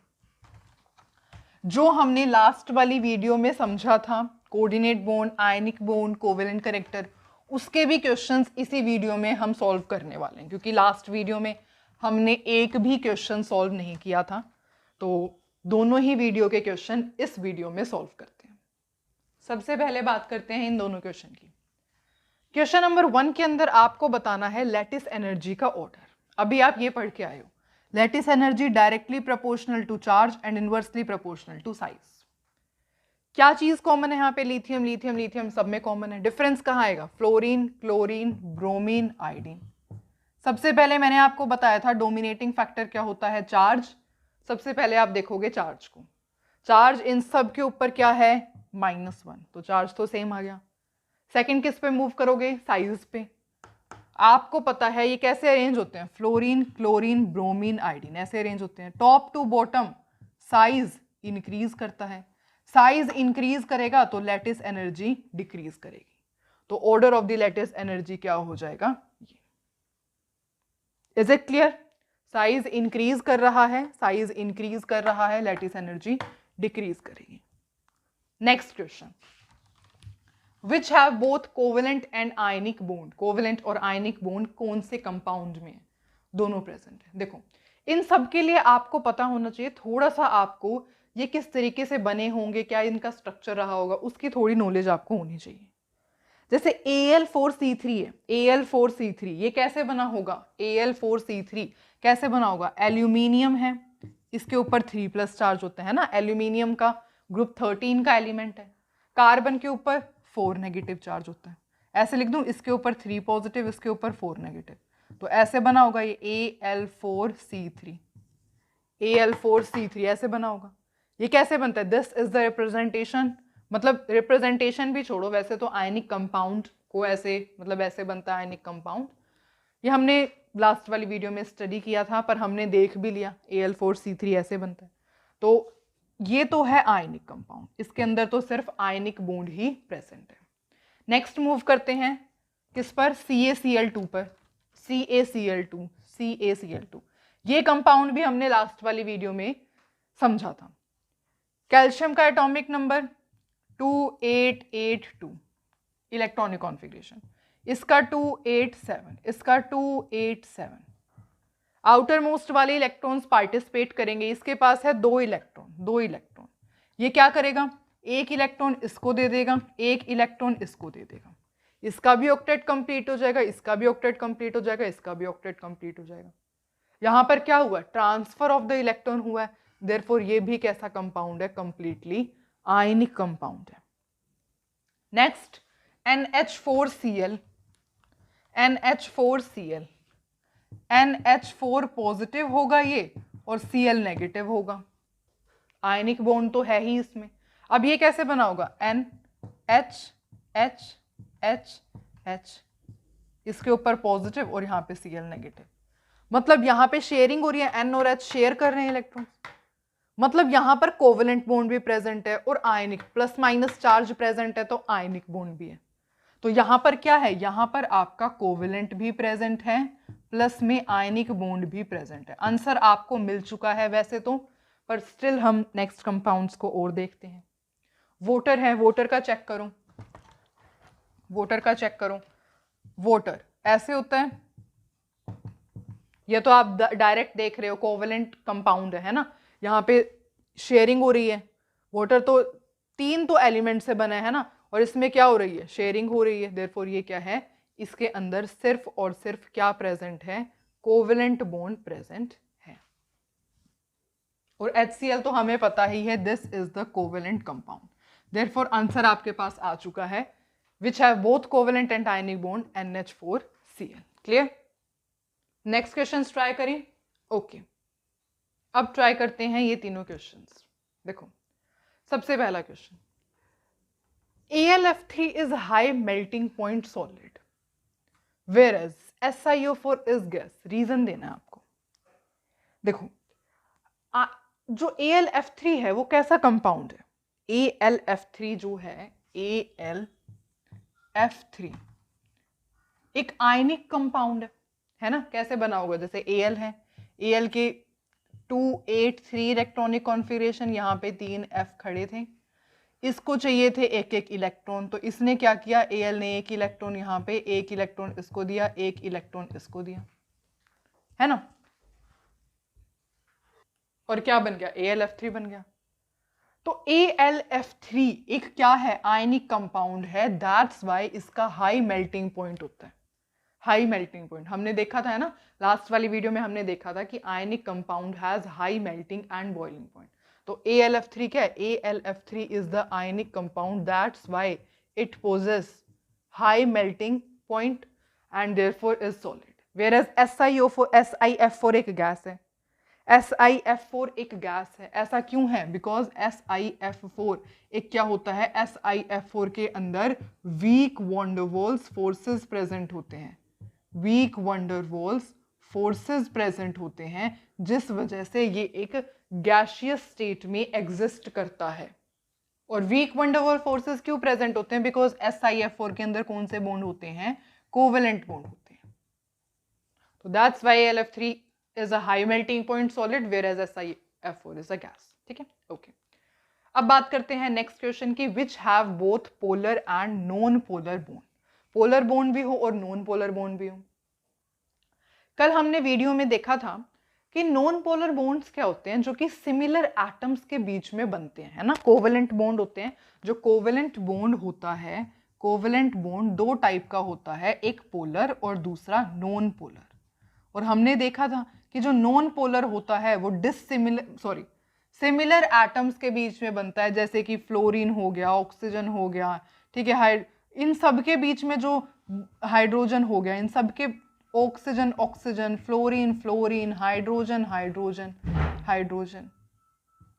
जो हमने लास्ट वाली वीडियो में समझा था, coordinate bond, ionic bond, covalent character, उसके भी क्वेश्चंस इसी वीडियो में हम सॉल्व करने वाले हैं, क्योंकि लास्ट वीडियो में हमने एक भी क्वेश्चन सॉल्व नहीं किया था। तो दोनों ही वीडियो के क्वेश्चन इस वीडियो में सॉल्व करते हैं। सबसे पहले बात करते हैं इन दोनों क्वेश्चन की। क्वेश्चन नंबर 1 के अंदर आपको बताना है लैटिस एनर्जी का ऑर्डर। अभी आप ये पढ़ के आए हो, lattice energy directly proportional to charge and inversely proportional to size. क्या चीज कॉमन है यहाँ पे, लिथियम लिथियम लिथियम सब में कॉमन है। डिफरेंस कहाँ आएगा, फ्लोरीन, क्लोरीन, ब्रोमीन, आयोडीन। सबसे पहले मैंने आपको बताया था डोमिनेटिंग फैक्टर क्या होता है, चार्ज। सबसे पहले आप देखोगे चार्ज को, चार्ज इन सब के ऊपर क्या है, -1, तो चार्ज तो सेम आ गया। सेकंड किस पे मूव करोगे, साइज पे। आपको पता है ये कैसे अरेंज होते हैं, फ्लोरीन, क्लोरीन, ब्रोमीन, आयोडीन, ऐसे अरेंज होते हैं। Top to bottom size increase करता है, साइज इंक्रीज करेगा तो लैटिस एनर्जी डिक्रीज करेगी। तो order of the lattice energy क्या हो जाएगा, ये। Is it clear, size increase कर रहा है, साइज इंक्रीज कर रहा है, लैटिस एनर्जी डिक्रीज करेगी। Next question, which have both covalent and ionic bond, covalent और आयनिक बॉन्ड कौन से कंपाउंड में है, दोनों प्रेजेंट है। देखो इन सब के लिए आपको पता होना चाहिए थोड़ा सा, आपको ये किस तरीके से बने होंगे, क्या इनका स्ट्रक्चर रहा होगा, उसकी थोड़ी नॉलेज आपको होनी चाहिए। जैसे Al4C3 है, Al4C3 ये कैसे बना होगा, Al4C3 कैसे बना होगा, एल्यूमिनियम है, इसके ऊपर 3+ चार्ज होता है ना, एल्यूमिनियम का ग्रुप 13 का एलिमेंट है, कार्बन के ऊपर 4 नेगेटिव चार्ज होता है। ऐसे लिख दूं, इसके ऊपर 3 पॉजिटिव, इसके ऊपर 4 नेगेटिव, तो ऐसे बना होगा ये Al4C3, Al4C3 ऐसे बना होगा। ये कैसे बनता है, दिस इज द रिप्रेजेंटेशन, मतलब रिप्रेजेंटेशन भी छोड़ो, वैसे तो आयनिक कंपाउंड को ऐसे मतलब ऐसे बनता है आयनिक कंपाउंड। ये हमने लास्ट वाली वीडियो में स्टडी किया था, पर हमने देख भी लिया Al4C3 ऐसे बनता है। तो ये तो है आयनिक कंपाउंड, इसके अंदर तो सिर्फ आयनिक बॉन्ड ही प्रेजेंट है। नेक्स्ट मूव करते हैं किस पर, CaCl2 पर, CaCl2। ये कंपाउंड भी हमने लास्ट वाली वीडियो में समझा था। कैल्शियम का एटॉमिक नंबर 2882, इलेक्ट्रॉनिक कॉन्फ़िगरेशन, इसका 287, इसका 287। आउटर मोस्ट वाले इलेक्ट्रॉन्स पार्टिसिपेट करेंगे, इसके पास है 2 इलेक्ट्रॉन। ये क्या करेगा, एक इलेक्ट्रॉन इसको दे देगा, एक इलेक्ट्रॉन इसको दे देगा, इसका भी ऑक्टेट कंप्लीट हो जाएगा, इसका भी ऑक्टेट कंप्लीट हो जाएगा, इसका भी ऑक्टेट कंप्लीट हो जाएगा। यहां पर क्या हुआ, ट्रांसफर ऑफ द इलेक्ट्रॉन हुआ है, देयरफॉर ये भी कैसा कंपाउंड है, कंप्लीटली आयनिक कंपाउंड है। Next NH4Cl, NH4Cl, NH4 positive होगा ये और Cl नेगेटिव होगा, आयनिक बॉन्ड तो है ही इसमें। अब ये कैसे बना होगा, NH इसके ऊपर पॉजिटिव और यहाँ पे Cl नेगेटिव, मतलब यहाँ पे शेयरिंग हो रही है, N और H शेयर कर रहे हैं इलेक्ट्रॉन्स, मतलब यहाँ पर कोवेलेंट बॉन्ड भी प्रेजेंट है और आयनिक प्लस माइनस चार्ज प्रेजेंट है, तो आयनिक बॉन्ड भी है। तो यहाँ पर क्या है, यहाँ पर आपका कोवेलेंट भी प्रेजेंट है प्लस में आयनिक बॉन्ड भी प्रेजेंट है। आंसर आपको मिल चुका है वैसे तो, पर स्टिल हम नेक्स्ट कंपाउंड्स को और देखते हैं। वोटर है, वोटर का चेक करो, वोटर का चेक करो। वोटर ऐसे होता है, ये तो आप डायरेक्ट देख रहे हो, कोवेलेंट कंपाउंड है ना, यहाँ पे शेयरिंग हो रही है। वोटर तो 3 तो एलिमेंट से बना है ना, और इसमें क्या हो रही है, शेयरिंग हो रही है, देयरफॉर ये क्या है, इसके अंदर सिर्फ और सिर्फ क्या प्रेजेंट है, कोवेलेंट बॉन्ड प्रेजेंट है। और HCl तो हमें पता ही है, this is the covalent compound, therefore answer आपके पास आ चुका है, which have both covalent and ionic bond, NH4Cl। Clear? Next question try करें। ओके, अब ट्राई करते हैं ये तीनों क्वेश्चंस। देखो, सबसे पहला question, AlF3 is high melting point solid whereas SiO4 is gas, reason देना है आपको। देखो, जो AlF3 है वो कैसा कंपाउंड है, AlF3 जो है, AlF3 एक आयनिक कंपाउंड है ना, कैसे बना होगा, जैसे Al है, Al के 2 8 3 इलेक्ट्रॉनिक कॉन्फ़िगरेशन, यहाँ पे 3 F खड़े थे, इसको चाहिए थे एक एक इलेक्ट्रॉन, तो इसने क्या किया, Al ने एक इलेक्ट्रॉन यहाँ पे, एक इलेक्ट्रॉन इसको दिया, एक इलेक्ट्रॉन इसको दिया, है ना, और क्या बन गया, AlF3 बन गया। तो AlF3 एक क्या है, आयनिक कंपाउंड है, दैट्स वाई इसका हाई मेल्टिंग पॉइंट होता है। हाई मेल्टिंग पॉइंट हमने देखा था, है ना, लास्ट वाली वीडियो में हमने देखा था कि ionic compound has high melting and boiling point. तो AlF3 क्या है, AlF3 is the ionic compound, that's why it possess high melting point and therefore is solid. Whereas SiF4 एक गैस है, SiF4 एक गैस है। ऐसा क्यों है, बिकॉज SiF4 एक क्या होता है, SiF4 के अंदर वीक वंडरवॉल्स फोर्सेस प्रेजेंट होते हैं, वीक वंडरवॉल्स फोर्सेस प्रेजेंट होते हैं, जिस वजह से ये एक गैसियस स्टेट में एग्जिस्ट करता है। और वीक वंडरवॉल फोर्सेस क्यों प्रेजेंट होते हैं, बिकॉज SiF4 के अंदर कौन से बॉन्ड होते हैं, कोवेलेंट बॉन्ड होते हैं। तो that's why AlF3 is a high melting point solid whereas SiF4 is a gas। ठीक है, ओके। अब बात करते हैं नेक्स्ट क्वेश्चन की, which have both polar and non polar bond। Polar bond भी हो और नॉन पोलर बॉन्ड भी हो। कल हमने वीडियो में देखा था कि नॉन पोलर बॉन्ड्स क्या होते हैं, जो कि सिमिलर एटम्स के बीच में बनते हैं, है ना, कोवेलेंट बॉन्ड होते हैं। जो कोवेलेंट बॉन्ड होता है, कोवेलेंट बॉन्ड 2 टाइप का होता है, एक पोलर और दूसरा नॉन पोलर। और हमने देखा था कि जो नॉन पोलर होता है वो सिमिलर एटम्स के बीच में बनता है, जैसे कि फ्लोरीन हो गया, ऑक्सीजन हो गया, ठीक है, इन सब के बीच में जो हाइड्रोजन हो गया, इन सब के oxygen oxygen, fluorine fluorine, hydrogen hydrogen hydrogen,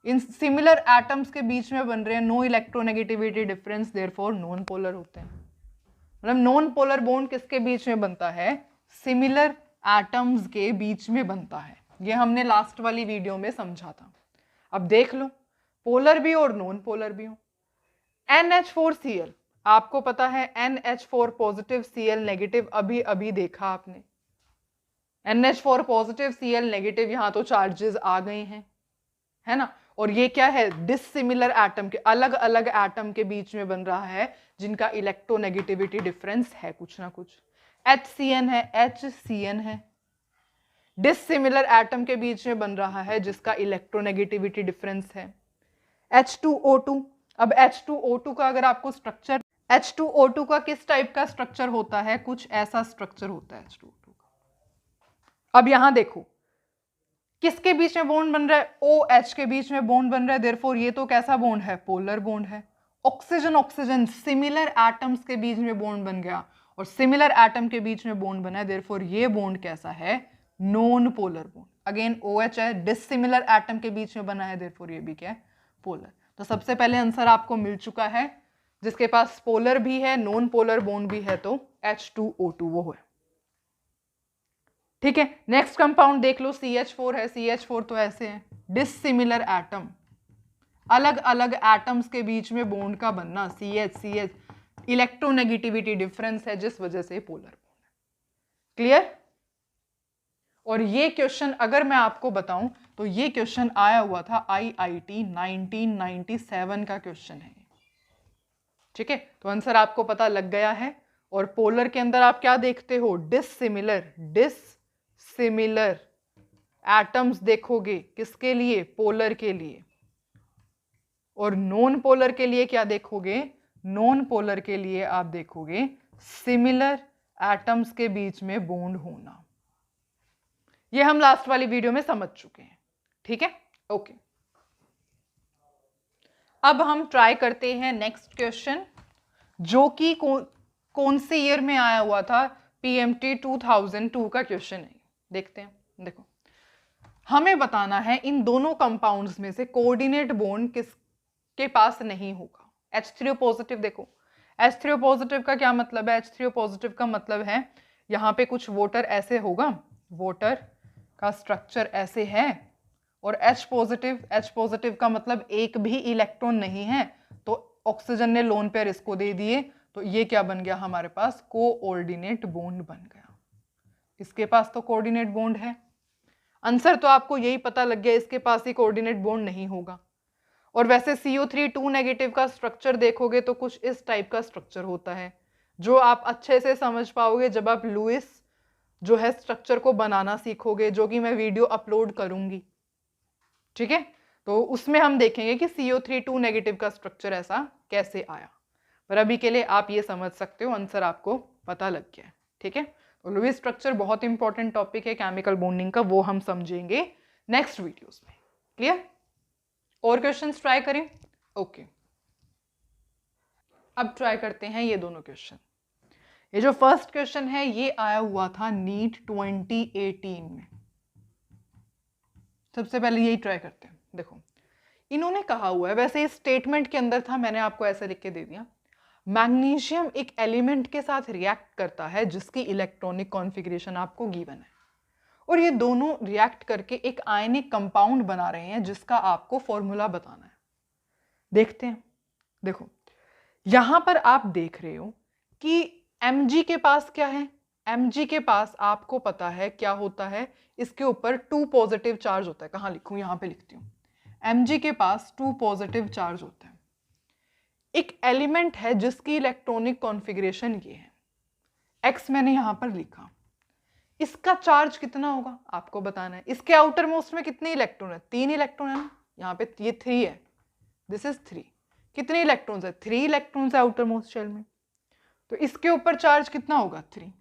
इन सिमिलर एटम्स के बीच में बन रहे हैं, no electronegativity difference, therefore non polar होते हैं। मतलब नॉन पोलर बॉन्ड किसके बीच में बनता है, सिमिलर एटम्स के बीच में बनता है। ये हमने लास्ट वाली वीडियो में समझा था। अब देख लो, पोलर भी और नॉन पोलर भी हो। NH4Cl आपको पता है, NH4 पॉजिटिव Cl नेगेटिव, अभी अभी देखा आपने, NH4 पॉजिटिव Cl नेगेटिव, यहां तो चार्जेस आ गए हैं, है ना। और ये क्या है, डिसिमिलर एटम के, अलग अलग एटम के बीच में बन रहा है, जिनका इलेक्ट्रोनेगेटिविटी डिफरेंस है कुछ ना कुछ। HCN है, HCN है, डिसिमिलर एटम के बीच में बन रहा है, जिसका इलेक्ट्रोनेगेटिविटी डिफरेंस है। H2O2, अब H2O2 का अगर आपको स्ट्रक्चर, H2O2 का किस टाइप का स्ट्रक्चर होता है, कुछ ऐसा स्ट्रक्चर होता है H2O2 का। अब यहां देखो, किसके बीच में बॉन्ड बन रहा है? OH के बीच में बॉन्ड बन रहा है, देयरफॉर ये तो कैसा बॉन्ड है? पोलर बॉन्ड है। ऑक्सीजन ऑक्सीजन सिमिलर एटम्स के बीच में बॉन्ड बन गया और सिमिलर एटम के बीच में बॉन्ड बना है, देयरफॉर ये बॉन्ड कैसा है? Non polar bond. Again OH है, डिसिमिलर एटम के बीच में बना है, देयरफॉर ये भी क्या है? पोलर। तो सबसे पहले आंसर आपको मिल चुका है, जिसके पास पोलर भी है नॉन पोलर बॉन्ड भी है, तो H2O2 वो है। ठीक है, नेक्स्ट कंपाउंड देख लो, CH4 है। CH4 तो ऐसे है, डिसिमिलर एटम, अलग अलग एटम्स के बीच में बॉन्ड का बनना, CH इलेक्ट्रोनेगेटिविटी डिफरेंस है जिस वजह से पोलर बॉन्ड है। क्लियर? और ये क्वेश्चन अगर मैं आपको बताऊं तो ये क्वेश्चन आया हुआ था IIT 1997 का क्वेश्चन है। ठीक है, तो आंसर आपको पता लग गया है। और पोलर के अंदर आप क्या देखते हो? डिसिमिलर एटम्स देखोगे, किसके लिए? पोलर के लिए। और नॉन पोलर के लिए क्या देखोगे? नॉन पोलर के लिए आप देखोगे सिमिलर एटम्स के बीच में बॉन्ड होना। ये हम लास्ट वाली वीडियो में समझ चुके हैं। ठीक है, ओके। अब हम ट्राई करते हैं नेक्स्ट क्वेश्चन, जो कि कौन से ईयर में आया हुआ था? PMT 2002 का क्वेश्चन है। देखते हैं। देखो, हमें बताना है इन दोनों कंपाउंड्स में से कोऑर्डिनेट बॉन्ड किसके पास नहीं होगा। H3O पॉजिटिव, देखो H3O पॉजिटिव का क्या मतलब है? H3O पॉजिटिव का मतलब है यहाँ पे कुछ वोटर ऐसे होगा, वोटर का स्ट्रक्चर ऐसे है, और H पॉजिटिव का मतलब एक भी इलेक्ट्रॉन नहीं है, तो ऑक्सीजन ने लोन पेयर इसको दे दिए, तो ये क्या बन गया हमारे पास? कोऑर्डिनेट बॉन्ड बन गया। इसके पास तो कोऑर्डिनेट बॉन्ड है। आंसर तो आपको यही पता लग गया, इसके पास ही कोऑर्डिनेट बॉन्ड नहीं होगा। और वैसे CO3 2 नेगेटिव का स्ट्रक्चर देखोगे तो कुछ इस टाइप का स्ट्रक्चर होता है, जो आप अच्छे से समझ पाओगे जब आप लुईस जो है स्ट्रक्चर को बनाना सीखोगे, जो कि मैं वीडियो अपलोड करूंगी। ठीक है, तो उसमें हम देखेंगे कि CO3 2 नेगेटिव का स्ट्रक्चर ऐसा कैसे आया। पर अभी के लिए आप ये समझ सकते हो, आंसर आपको पता लग गया है। ठीक है, तो लुईस स्ट्रक्चर बहुत इंपॉर्टेंट टॉपिक है केमिकल बॉन्डिंग का, वो हम समझेंगे नेक्स्ट वीडियोस में। क्लियर? और क्वेश्चंस ट्राई करें। ओके, अब ट्राई करते हैं ये दोनों क्वेश्चन। ये जो फर्स्ट क्वेश्चन है ये आया हुआ था नीट 2018 में। सबसे पहले यही ट्राई करते हैं। देखो, इन्होंने कहा हुआ है, वैसे इस स्टेटमेंट के अंदर था, मैंने आपको ऐसे लिख के दे दिया, मैग्नीशियम एक एलिमेंट के साथ रिएक्ट करता है जिसकी इलेक्ट्रॉनिक कॉन्फ़िगरेशन आपको गिवन है, और ये दोनों रिएक्ट करके एक आयनिक कंपाउंड बना रहे हैं जिसका आपको फॉर्मूला बताना है। देखते हैं। देखो, यहां पर आप देख रहे हो कि Mg के पास क्या है? Mg के पास आपको पता है क्या होता है, इसके ऊपर 2 पॉजिटिव चार्ज होता है। कहां लिखूं? यहां पे लिखती हूं। Mg के पास 2 पॉजिटिव चार्ज होता है। एक एलिमेंट है जिसकी इलेक्ट्रॉनिक कॉन्फ़िगरेशन ये है, X मैंने यहां पर लिखा। इसका चार्ज कितना होगा आपको बताना है। इसके आउटर मोस्ट में कितने इलेक्ट्रॉन है? 3 इलेक्ट्रॉन है ना, यहाँ पे ये 3 है, दिस इज 3। कितने इलेक्ट्रॉन्स है? 3 इलेक्ट्रॉन्स है आउटर मोस्ट शेल में, तो इसके ऊपर चार्ज कितना होगा? 3।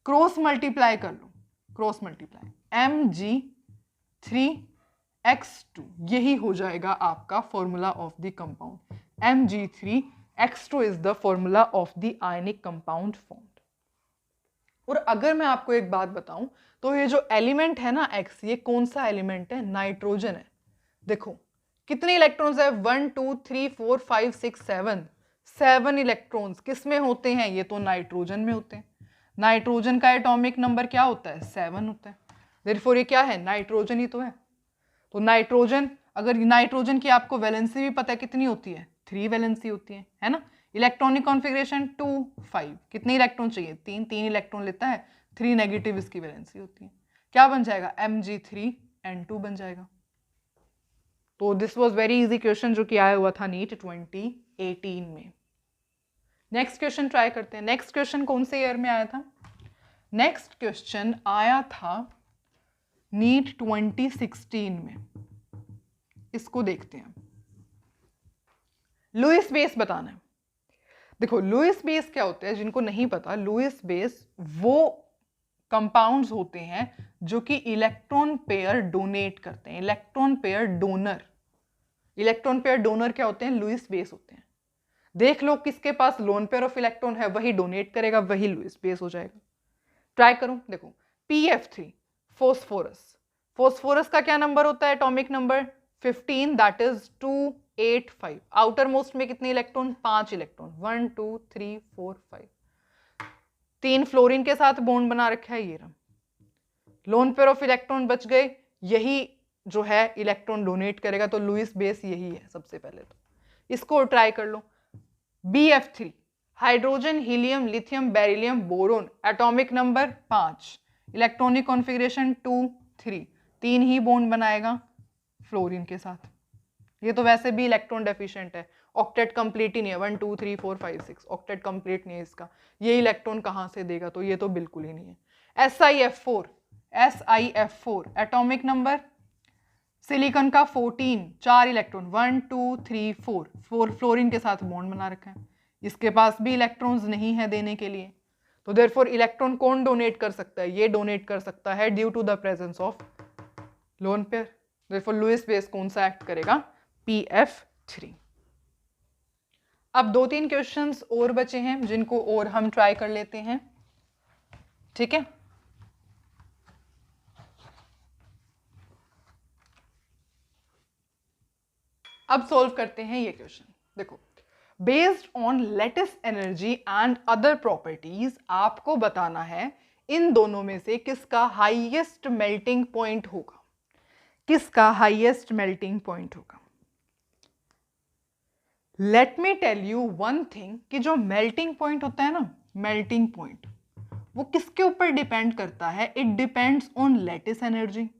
क्रॉस मल्टीप्लाई कर लो, क्रॉस मल्टीप्लाई, Mg3x2, यही हो जाएगा आपका formula of the compound. Mg3x2 is the formula of the ionic compound formed. और अगर मैं आपको एक बात बताऊं तो ये जो एलिमेंट है ना X, ये कौन सा एलिमेंट है? नाइट्रोजन है। देखो कितने इलेक्ट्रॉन्स है? 1 2 3 4 5 6 7, 7 इलेक्ट्रॉन्स किस में होते हैं? ये तो नाइट्रोजन में होते हैं। नाइट्रोजन का एटॉमिक नंबर क्या होता है? 7 होता है। देयरफॉर ये क्या है? नाइट्रोजन ही तो है। तो नाइट्रोजन, अगर नाइट्रोजन की आपको वैलेंसी भी पता है कितनी होती है? 3 वैलेंसी होती है ना। इलेक्ट्रॉनिक कॉन्फ़िगरेशन 2 5, कितने इलेक्ट्रॉन चाहिए? 3 इलेक्ट्रॉन लेता है, 3 नेगेटिव इसकी वैलेंसी होती है। क्या बन जाएगा? Mg3N2 बन जाएगा। तो this was very easy question जो कि आया हुआ था नीट 2018 में। नेक्स्ट क्वेश्चन ट्राई करते हैं। नेक्स्ट क्वेश्चन कौन से ईयर में आया था? नेक्स्ट क्वेश्चन आया था नीट 2016 में। इसको देखते हैं। लुईस बेस बताना है। देखो लुईस बेस क्या होते हैं, जिनको नहीं पता, लुईस बेस वो कंपाउंड्स होते हैं जो कि इलेक्ट्रॉन पेयर डोनेट करते हैं, electron pair donor. Electron pair donor क्या होते हैं? लुईस बेस होते हैं। देख लो किसके पास लोन पेयर ऑफ इलेक्ट्रॉन है वही डोनेट करेगा, वही लुईस बेस हो जाएगा। ट्राई करूं, देखो PF3 फोस्फोरस, फोस्फोरस का क्या नंबर होता है? Atomic number 15, that is 285। Outer most में कितने इलेक्ट्रॉन? 5 इलेक्ट्रॉन, 1 2 3 4 5। 3 फ्लोरीन के साथ बॉन्ड बना रखा है, ये रहा। लोन पेयर ऑफ इलेक्ट्रॉन बच गए, यही जो है इलेक्ट्रॉन डोनेट करेगा, तो लुईस बेस यही है सबसे पहले। तो इसको ट्राई कर लो। BF3 hydrogen, helium, lithium, beryllium, boron, atomic number 5, electronic configuration 2 3, 3 ही बॉन्ड बनाएगा फ्लोरीन के साथ। ये तो वैसे भी इलेक्ट्रॉन डेफिशिएंट है, ऑक्टेट कंप्लीट ही नहीं है, 1 2 3 4 5 6 ऑक्टेट कंप्लीट नहीं है इसका। ये इलेक्ट्रॉन कहाँ से देगा? तो ये तो बिल्कुल ही नहीं है। SiF4 एटॉमिक नंबर सिलिकॉन का 14, 4 इलेक्ट्रॉन, 1 2 3 4 फ्लोरीन के साथ बॉन्ड बना रखा है। इसके पास भी इलेक्ट्रॉन्स नहीं है देने के लिए, तो देयरफॉर इलेक्ट्रॉन कौन डोनेट कर सकता है? ये डोनेट कर सकता है due to the presence of lone pair. Therefore Lewis base कौन सा एक्ट करेगा? PF3। अब 2-3 क्वेश्चंस और बचे हैं जिनको और हम ट्राई कर लेते हैं, ठीक है। अब सॉल्व करते हैं ये क्वेश्चन। देखो, based on lattice energy and other properties, आपको बताना है इन दोनों में से किसका हाईएस्ट मेल्टिंग पॉइंट होगा, किसका हाईएस्ट मेल्टिंग पॉइंट होगा। Let me tell you one thing कि जो मेल्टिंग पॉइंट होता है ना, मेल्टिंग पॉइंट वो किसके ऊपर डिपेंड करता है? It depends on lettuce energy,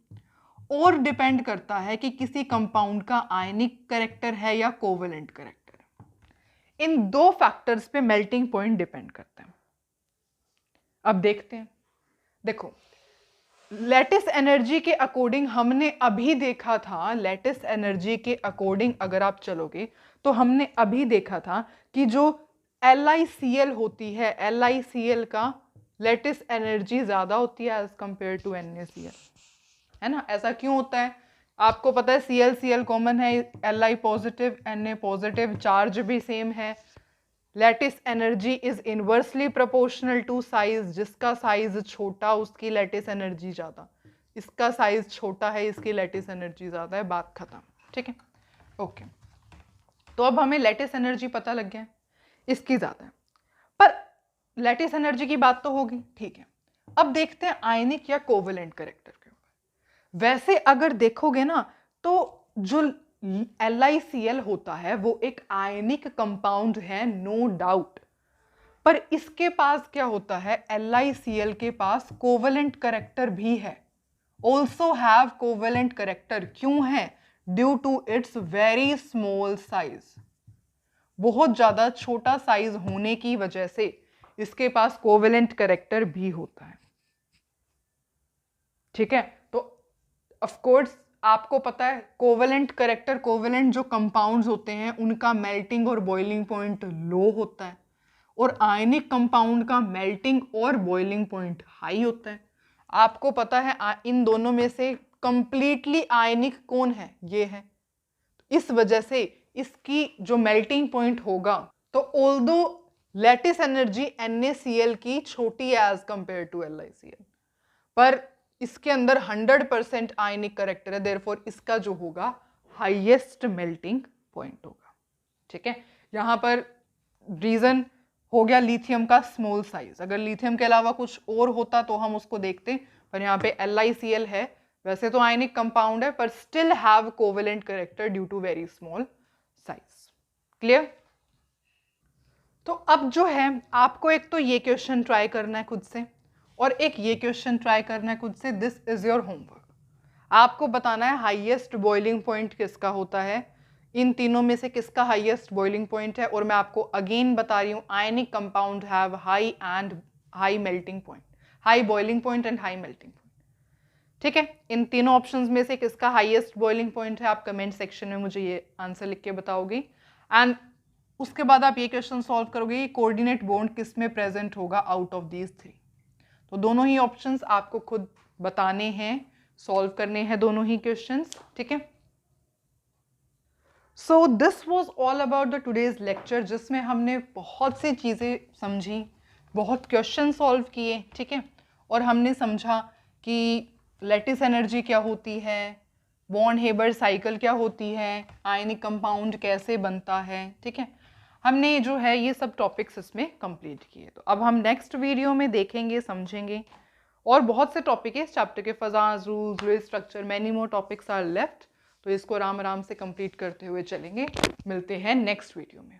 और डिपेंड करता है कि किसी कंपाउंड का आयनिक करेक्टर है या कोवेलेंट करेक्टर। इन 2 फैक्टर्स पे मेल्टिंग पॉइंट डिपेंड करता है। अब देखते हैं। देखो, लेटिस एनर्जी के अकॉर्डिंग हमने अभी देखा था, लेटिस एनर्जी के अकॉर्डिंग अगर आप चलोगे तो हमने अभी देखा था कि जो LiCl होती है, LiCl का लेटिस एनर्जी ज्यादा होती है एज कंपेयर टू NaCl, है ना। ऐसा क्यों होता है? आपको पता है Cl कॉमन है, Li positive, Na positive, charge भी सेम है। Lattice energy is inversely proportional to size, जिसका साइज छोटा उसकी लेटिस एनर्जी ज्यादा, इसका साइज छोटा है इसकी लेटिस एनर्जी ज्यादा है, बात खत्म, ठीक है। ओके, तो अब हमें लेटिस एनर्जी पता लग गया है, इसकी ज्यादा है, पर लेटिस एनर्जी की बात तो होगी, ठीक है। अब देखते हैं आयनिक या कोवेलेंट करेक्टर के ऊपर। वैसे अगर देखोगे ना तो जो LiCl होता है वो एक आयनिक कंपाउंड है, नो डाउट, पर इसके पास क्या होता है? LiCl के पास कोवेलेंट करेक्टर भी है, ऑल्सो हैव कोवेलेंट करेक्टर। क्यों है? Due to its very small size, बहुत ज्यादा छोटा साइज होने की वजह से इसके पास कोवेलेंट करेक्टर भी होता है, ठीक है। तो ऑफ कोर्स आपको पता है कोवेलेंट करेक्टर, कोवेलेंट जो कंपाउंड्स होते हैं उनका मेल्टिंग और बॉइलिंग पॉइंट लो होता है, और आयनिक कंपाउंड का मेल्टिंग और बॉइलिंग पॉइंट हाई होता है। आपको पता है इन दोनों में से कंप्लीटली आयनिक कौन है? ये है। इस वजह से इसकी जो मेल्टिंग पॉइंट होगा, तो ऑल्दो लेटिस एनर्जी NaCl की छोटी है एज कंपेयर टू LiCl, पर इसके अंदर 100% आयनिक करेक्टर है, देयरफॉर इसका जो होगा हाईएस्ट मेल्टिंग पॉइंट होगा, ठीक है। यहां पर रीजन हो गया लिथियम का स्मॉल साइज, अगर लिथियम के अलावा कुछ और होता तो हम उसको देखते, पर यहाँ पे LiCl है, वैसे तो आयनिक कंपाउंड है पर still have covalent character due to very small size. Clear? तो अब जो है आपको एक तो ये क्वेश्चन ट्राई करना है खुद से, और एक ये क्वेश्चन ट्राई करना है खुद से। This is your homework. आपको बताना है हाईएस्ट बॉइलिंग पॉइंट किसका होता है, इन तीनों में से किसका हाईएस्ट बॉइलिंग पॉइंट है। और मैं आपको अगेन बता रही हूँ, ionic compound have high melting point, high boiling point and high melting point, ठीक है। इन तीनों ऑप्शंस में से किसका हाईएस्ट बॉइलिंग पॉइंट है, आप कमेंट सेक्शन में मुझे ये आंसर लिख के बताओगे। एंड उसके बाद आप ये क्वेश्चन सॉल्व करोगे, कोऑर्डिनेट बॉन्ड किस में प्रेजेंट होगा आउट ऑफ दीज 3। तो दोनों ही ऑप्शंस आपको खुद बताने हैं, सॉल्व करने हैं दोनों ही क्वेश्चंस, ठीक है। So this was all about the today's lecture, जिसमें हमने बहुत सी चीज़ें समझी, बहुत क्वेश्चन सॉल्व किए, ठीक है। और हमने समझा कि लैटिस एनर्जी क्या होती है, बॉर्न हेबर साइकिल क्या होती है, आयनिक कंपाउंड कैसे बनता है, ठीक है। हमने जो है ये सब टॉपिक्स इसमें कंप्लीट किए। तो अब हम नेक्स्ट वीडियो में देखेंगे, समझेंगे, और बहुत से टॉपिक है इस चैप्टर के, Fajans, rules, Lewis structure, many more topics are left. तो इसको आराम आराम से कंप्लीट करते हुए चलेंगे। मिलते हैं नेक्स्ट वीडियो में।